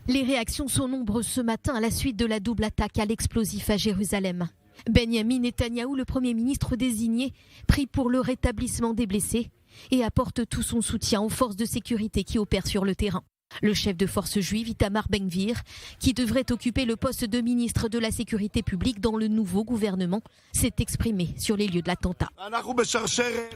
Les réactions sont nombreuses ce matin à la suite de la double attaque à l'explosif à Jérusalem. Benjamin Netanyahou, le Premier ministre désigné, prie pour le rétablissement des blessés et apporte tout son soutien aux forces de sécurité qui opèrent sur le terrain. Le chef de force juive, Itamar Ben-Gvir, qui devrait occuper le poste de ministre de la Sécurité publique dans le nouveau gouvernement, s'est exprimé sur les lieux de l'attentat.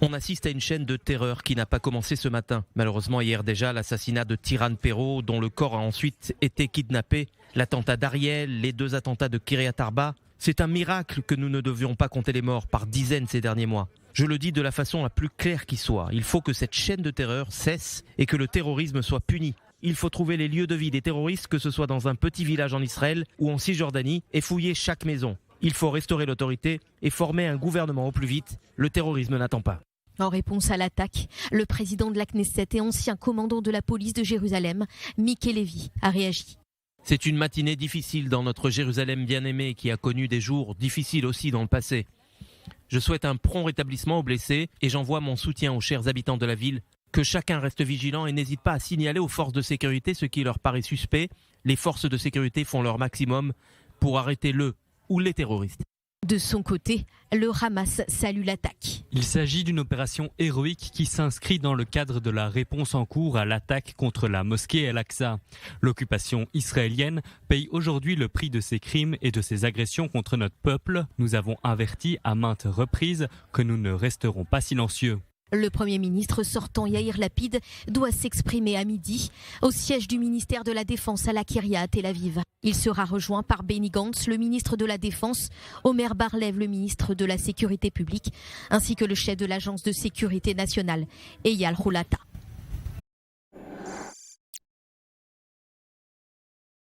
On assiste à une chaîne de terreur qui n'a pas commencé ce matin. Malheureusement, hier déjà, l'assassinat de Tiran Perro, dont le corps a ensuite été kidnappé, l'attentat d'Ariel, les 2 attentats de Kiryat Arba. C'est un miracle que nous ne devions pas compter les morts par dizaines ces derniers mois. Je le dis de la façon la plus claire qui soit. Il faut que cette chaîne de terreur cesse et que le terrorisme soit puni. Il faut trouver les lieux de vie des terroristes, que ce soit dans un petit village en Israël ou en Cisjordanie, et fouiller chaque maison. Il faut restaurer l'autorité et former un gouvernement au plus vite. Le terrorisme n'attend pas. En réponse à l'attaque, le président de la Knesset et ancien commandant de la police de Jérusalem, Miki Levy, a réagi. C'est une matinée difficile dans notre Jérusalem bien-aimée qui a connu des jours difficiles aussi dans le passé. Je souhaite un prompt rétablissement aux blessés et j'envoie mon soutien aux chers habitants de la ville. Que chacun reste vigilant et n'hésite pas à signaler aux forces de sécurité ce qui leur paraît suspect. Les forces de sécurité font leur maximum pour arrêter le ou les terroristes. De son côté, le Hamas salue l'attaque. Il s'agit d'une opération héroïque qui s'inscrit dans le cadre de la réponse en cours à l'attaque contre la mosquée Al-Aqsa. L'occupation israélienne paye aujourd'hui le prix de ses crimes et de ses agressions contre notre peuple. Nous avons averti à maintes reprises que nous ne resterons pas silencieux. Le Premier ministre sortant Yair Lapid doit s'exprimer à midi au siège du ministère de la Défense à la Kiryat à Tel Aviv. Il sera rejoint par Benny Gantz, le ministre de la Défense, Omer Bar-Lev, le ministre de la Sécurité publique, ainsi que le chef de l'Agence de sécurité nationale, Eyal Hulata.